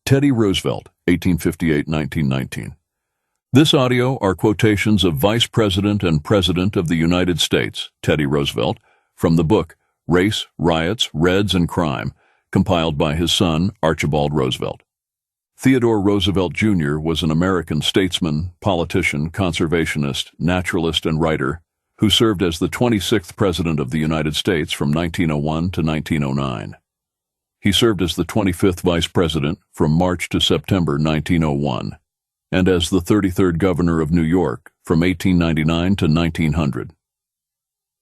Teddy Roosevelt, 1858-1919. This audio are quotations of Vice President and President of the United States, Teddy Roosevelt, from the book Race, Riots, Reds, and Crime, compiled by his son, Archibald Roosevelt. Theodore Roosevelt, Jr. was an American statesman, politician, conservationist, naturalist, and writer who served as the 26th President of the United States from 1901 to 1909. He served as the 25th Vice President from March to September 1901, and as the 33rd Governor of New York from 1899 to 1900.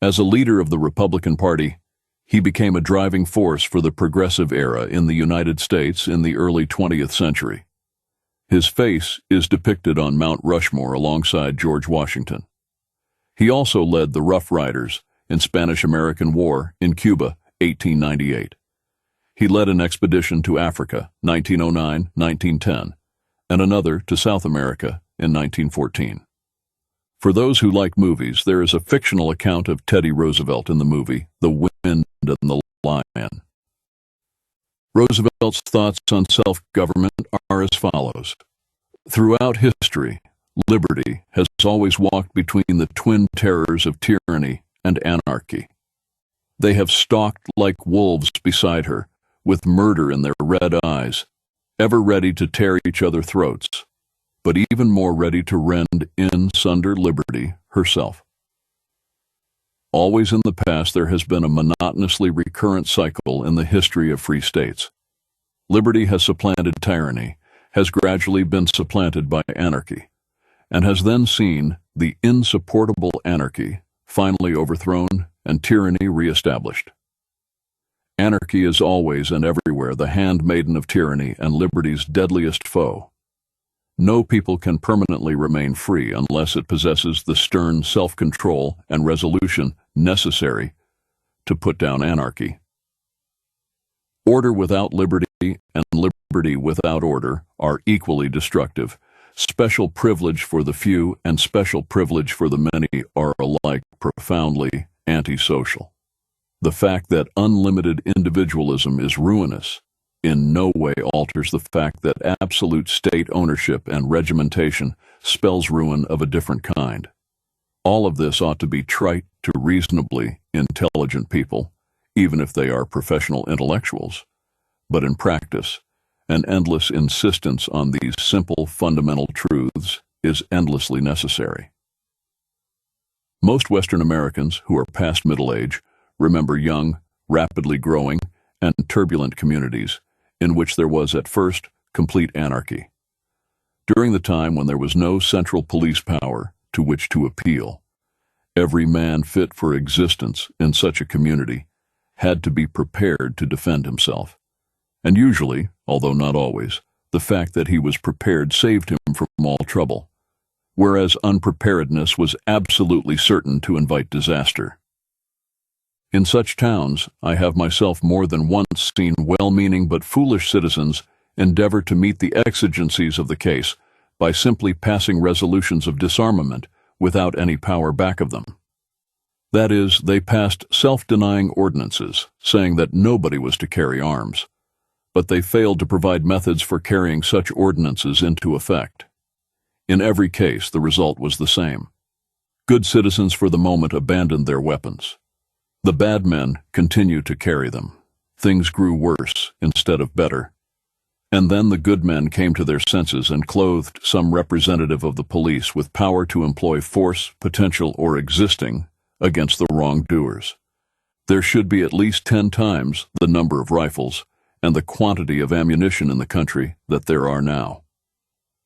As a leader of the Republican Party, he became a driving force for the progressive era in the United States in the early 20th century. His face is depicted on Mount Rushmore alongside George Washington. He also led the Rough Riders in Spanish-American War in Cuba, 1898. He led an expedition to Africa, 1909-1910, and another to South America in 1914. For those who like movies, there is a fictional account of Teddy Roosevelt in the movie The Wind and the Lion. Roosevelt's thoughts on self-government are as follows. Throughout history, liberty has always walked between the twin terrors of tyranny and anarchy. They have stalked like wolves beside her, with murder in their red eyes, ever ready to tear each other throats, but even more ready to rend in sunder liberty herself. Always in the past there has been a monotonously recurrent cycle in the history of free states. Liberty has supplanted tyranny, has gradually been supplanted by anarchy, and has then seen the insupportable anarchy finally overthrown and tyranny reestablished. Anarchy is always and everywhere the handmaiden of tyranny and liberty's deadliest foe. No people can permanently remain free unless it possesses the stern self-control and resolution necessary to put down anarchy. Order without liberty and liberty without order are equally destructive. Special privilege for the few and special privilege for the many are alike profoundly antisocial. The fact that unlimited individualism is ruinous in no way alters the fact that absolute state ownership and regimentation spells ruin of a different kind. All of this ought to be trite to reasonably intelligent people, even if they are professional intellectuals. But in practice, an endless insistence on these simple fundamental truths is endlessly necessary. Most Western Americans who are past middle age remember young, rapidly growing, and turbulent communities in which there was at first complete anarchy. During the time when there was no central police power to which to appeal, every man fit for existence in such a community had to be prepared to defend himself. And usually, although not always, the fact that he was prepared saved him from all trouble, whereas unpreparedness was absolutely certain to invite disaster. In such towns, I have myself more than once seen well-meaning but foolish citizens endeavor to meet the exigencies of the case by simply passing resolutions of disarmament without any power back of them. That is, they passed self-denying ordinances saying that nobody was to carry arms, but they failed to provide methods for carrying such ordinances into effect. In every case, the result was the same. Good citizens for the moment abandoned their weapons. The bad men continued to carry them. Things grew worse instead of better. And then the good men came to their senses and clothed some representative of the police with power to employ force, potential or existing, against the wrongdoers. There should be at least 10 times the number of rifles and the quantity of ammunition in the country that there are now.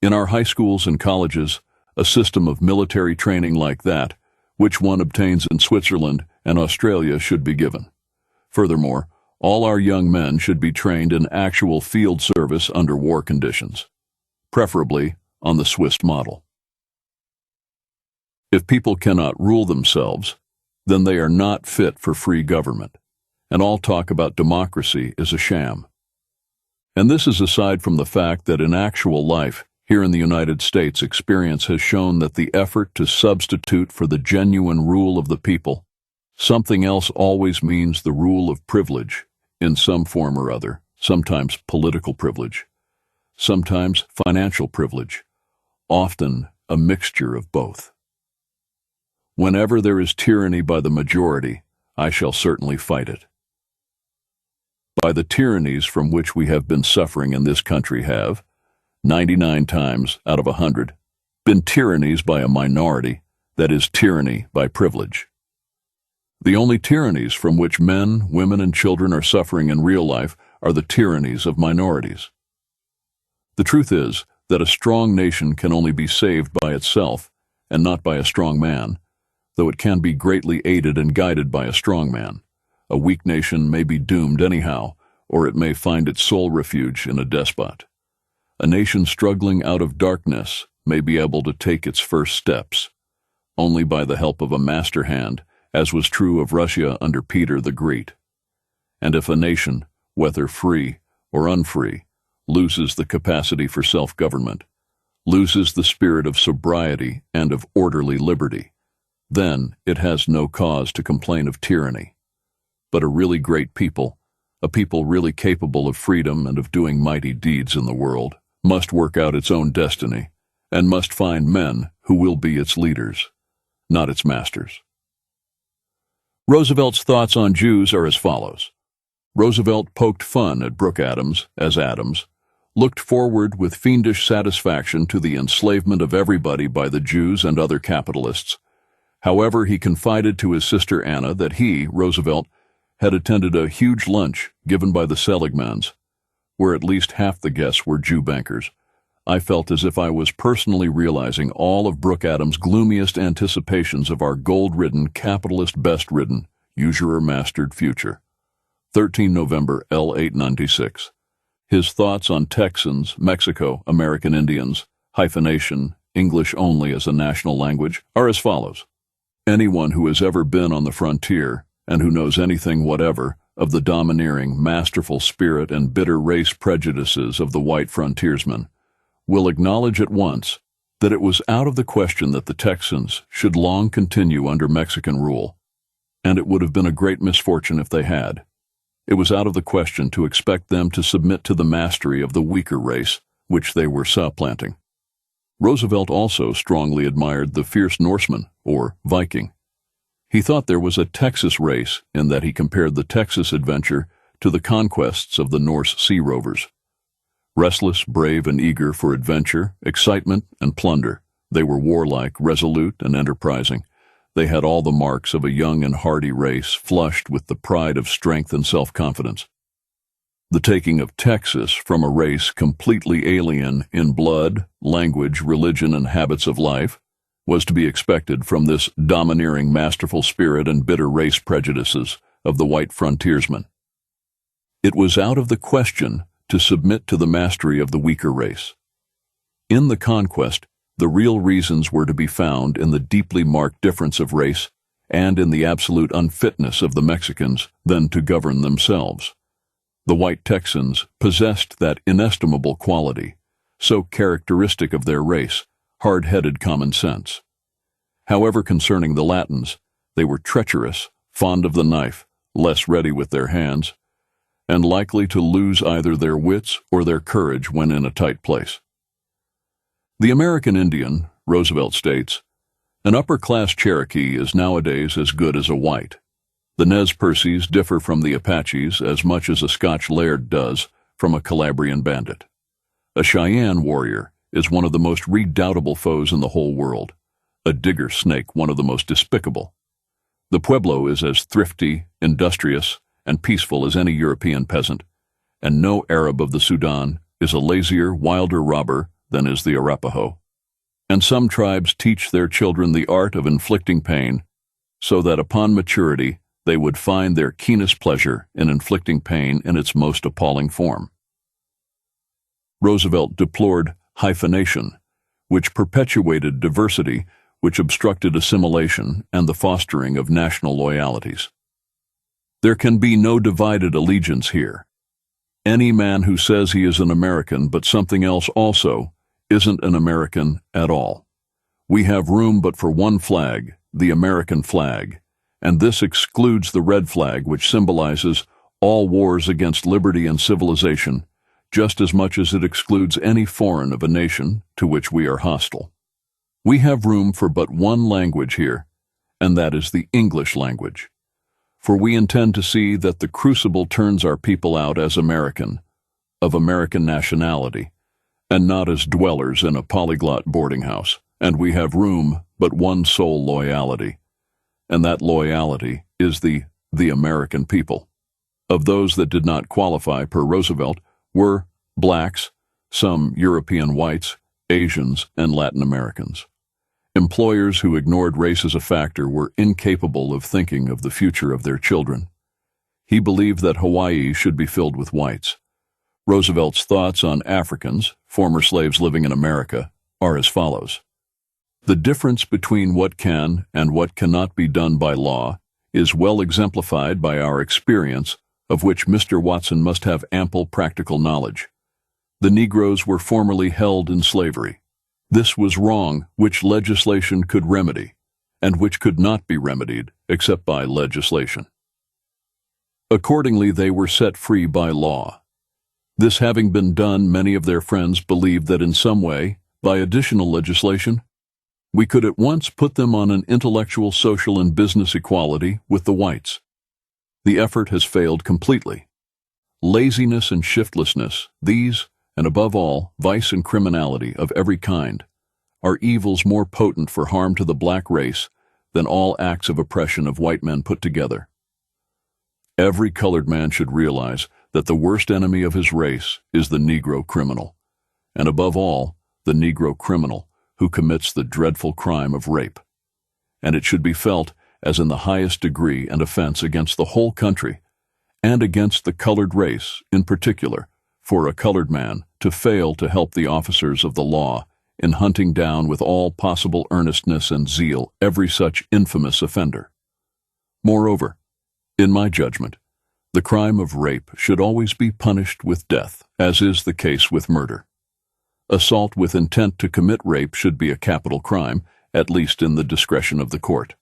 In our high schools and colleges, a system of military training like that, which one obtains in Switzerland and Australia, should be given. Furthermore, all our young men should be trained in actual field service under war conditions, preferably on the Swiss model. If people cannot rule themselves, then they are not fit for free government, and all talk about democracy is a sham. And this is aside from the fact that in actual life, here in the United States, experience has shown that the effort to substitute for the genuine rule of the people something else always means the rule of privilege in some form or other, sometimes political privilege. sometimes financial privilege, often a mixture of both. Whenever there is tyranny by the majority, I shall certainly fight it. By the tyrannies from which we have been suffering in this country have, 99 times out of 100, been tyrannies by a minority, that is, tyranny by privilege. The only tyrannies from which men, women, and children are suffering in real life are the tyrannies of minorities. The truth is that a strong nation can only be saved by itself, and not by a strong man, though it can be greatly aided and guided by a strong man. A weak nation may be doomed anyhow, or it may find its sole refuge in a despot. A nation struggling out of darkness may be able to take its first steps, only by the help of a master hand, as was true of Russia under Peter the Great. And if a nation, whether free or unfree, loses the capacity for self-government, loses the spirit of sobriety and of orderly liberty, then it has no cause to complain of tyranny. But a really great people, a people really capable of freedom and of doing mighty deeds in the world, must work out its own destiny, and must find men who will be its leaders, not its masters. Roosevelt's thoughts on Jews are as follows. Roosevelt poked fun at Brooke Adams as Adams, looked forward with fiendish satisfaction to the enslavement of everybody by the Jews and other capitalists. However, he confided to his sister Anna that he, Roosevelt, had attended a huge lunch given by the Seligmans, where at least half the guests were Jew bankers. I felt as if I was personally realizing all of Brooke Adams' gloomiest anticipations of our gold-ridden, capitalist best-ridden, usurer-mastered future. 13 November, L896. His thoughts on Texans, Mexico, American Indians, hyphenation, English only as a national language, are as follows. Anyone who has ever been on the frontier, and who knows anything whatever of the domineering, masterful spirit and bitter race prejudices of the white frontiersmen, will acknowledge at once that it was out of the question that the Texans should long continue under Mexican rule, and it would have been a great misfortune if they had. It was out of the question to expect them to submit to the mastery of the weaker race, which they were supplanting. Roosevelt also strongly admired the fierce Norseman, or Viking. He thought there was a Texas race in that he compared the Texas adventure to the conquests of the Norse sea rovers. Restless, brave, and eager for adventure, excitement, and plunder, they were warlike, resolute, and enterprising. They had all the marks of a young and hardy race, flushed with the pride of strength and self-confidence. The taking of Texas from a race completely alien in blood, language, religion, and habits of life was to be expected from this domineering, masterful spirit and bitter race prejudices of the white frontiersmen. It was out of the question to submit to the mastery of the weaker race. In the conquest, the real reasons were to be found in the deeply marked difference of race and in the absolute unfitness of the Mexicans then to govern themselves. The white Texans possessed that inestimable quality, so characteristic of their race, hard-headed common sense. However, concerning the Latins, they were treacherous, fond of the knife, less ready with their hands, and likely to lose either their wits or their courage when in a tight place. The American Indian, Roosevelt states, an upper-class Cherokee is nowadays as good as a white. The Nez Perces differ from the Apaches as much as a Scotch laird does from a Calabrian bandit. A Cheyenne warrior is one of the most redoubtable foes in the whole world, a digger snake one of the most despicable. The Pueblo is as thrifty, industrious, and peaceful as any European peasant, and no Arab of the Sudan is a lazier, wilder robber than is the Arapaho. And some tribes teach their children the art of inflicting pain, so that upon maturity they would find their keenest pleasure in inflicting pain in its most appalling form. Roosevelt deplored hyphenation, which perpetuated diversity, which obstructed assimilation and the fostering of national loyalties. There can be no divided allegiance here. Any man who says he is an American but something else also isn't an American at all. We have room but for one flag, the American flag, and this excludes the red flag which symbolizes all wars against liberty and civilization, just as much as it excludes any foreign of a nation to which we are hostile. We have room for but one language here, and that is the English language. For we intend to see that the crucible turns our people out as American, of American nationality, and not as dwellers in a polyglot boarding house. And we have room but one sole loyalty, and that loyalty is the American people. Of those that did not qualify per Roosevelt were blacks, some European whites, Asians, and Latin Americans. Employers who ignored race as a factor were incapable of thinking of the future of their children. He believed that Hawaii should be filled with whites. Roosevelt's thoughts on Africans, former slaves living in America, are as follows. The difference between what can and what cannot be done by law is well exemplified by our experience, of which Mr. Watson must have ample practical knowledge. The Negroes were formerly held in slavery. This was wrong which legislation could remedy, and which could not be remedied except by legislation. Accordingly, they were set free by law. This having been done, many of their friends believed that in some way, by additional legislation, we could at once put them on an intellectual, social, and business equality with the whites. The effort has failed completely. Laziness and shiftlessness, these, and above all, vice and criminality of every kind, are evils more potent for harm to the black race than all acts of oppression of white men put together. Every colored man should realize that the worst enemy of his race is the Negro criminal, and above all, the Negro criminal who commits the dreadful crime of rape. And it should be felt as in the highest degree an offense against the whole country, and against the colored race in particular, for a colored man to fail to help the officers of the law in hunting down with all possible earnestness and zeal every such infamous offender. Moreover, in my judgment, the crime of rape should always be punished with death, as is the case with murder. Assault with intent to commit rape should be a capital crime, at least in the discretion of the court,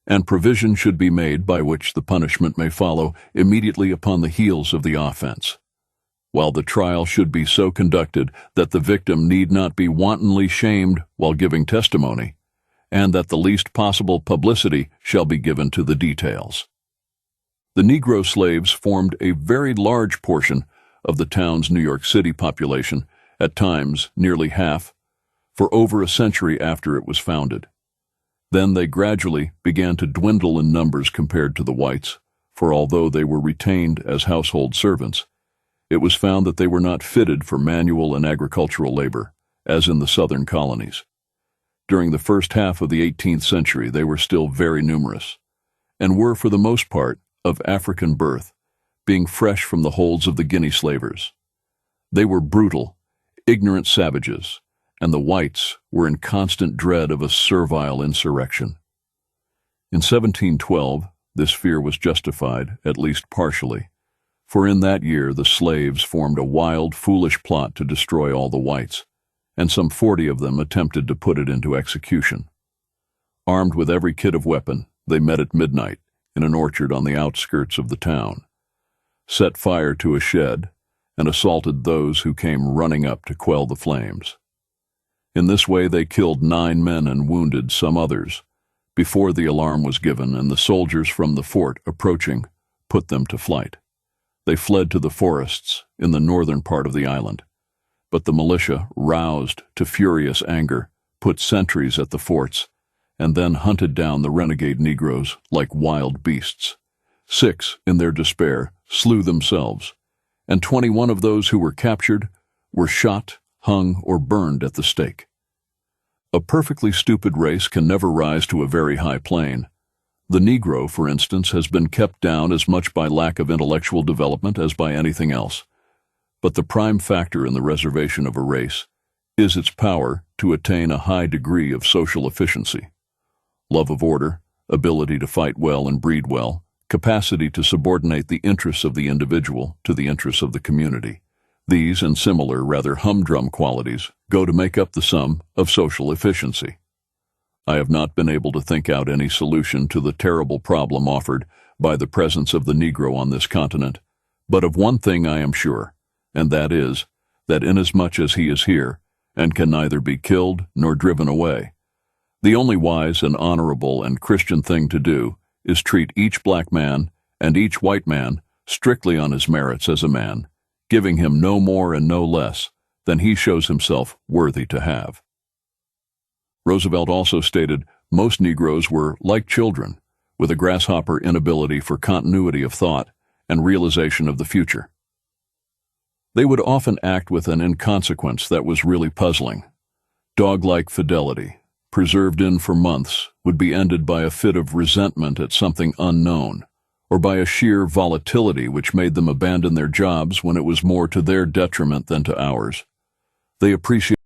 and provision should be made by which the punishment may follow immediately upon the heels of the offense, while the trial should be so conducted that the victim need not be wantonly shamed while giving testimony, and that the least possible publicity shall be given to the details. The Negro slaves formed a very large portion of the town's New York City population, at times nearly half, for over a century after it was founded. Then they gradually began to dwindle in numbers compared to the whites, for although they were retained as household servants, it was found that they were not fitted for manual and agricultural labor, as in the southern colonies. During the first half of the 18th century, they were still very numerous, and were for the most part of African birth, being fresh from the holds of the Guinea slavers. They were brutal, ignorant savages, and the whites were in constant dread of a servile insurrection. In 1712, this fear was justified, at least partially, for in that year the slaves formed a wild, foolish plot to destroy all the whites, and some 40 of them attempted to put it into execution. Armed with every kit of weapon, they met at midnight in an orchard on the outskirts of the town, set fire to a shed, and assaulted those who came running up to quell the flames. In this way they killed 9 men and wounded some others, before the alarm was given and the soldiers from the fort approaching put them to flight. They fled to the forests in the northern part of the island, but the militia, roused to furious anger, put sentries at the forts, and then hunted down the renegade Negroes like wild beasts. 6, in their despair, slew themselves, and 21 of those who were captured were shot, hung, or burned at the stake. A perfectly stupid race can never rise to a very high plane. The Negro, for instance, has been kept down as much by lack of intellectual development as by anything else. But the prime factor in the reservation of a race is its power to attain a high degree of social efficiency. Love of order, ability to fight well and breed well, capacity to subordinate the interests of the individual to the interests of the community. These and similar rather humdrum qualities go to make up the sum of social efficiency. I have not been able to think out any solution to the terrible problem offered by the presence of the Negro on this continent, but of one thing I am sure, and that is that inasmuch as he is here, and can neither be killed nor driven away, the only wise and honorable and Christian thing to do is treat each black man and each white man strictly on his merits as a man, giving him no more and no less than he shows himself worthy to have. Roosevelt also stated most Negroes were like children, with a grasshopper inability for continuity of thought and realization of the future. They would often act with an inconsequence that was really puzzling. Dog-like fidelity, preserved in for months, would be ended by a fit of resentment at something unknown, or by a sheer volatility which made them abandon their jobs when it was more to their detriment than to ours. They appreciated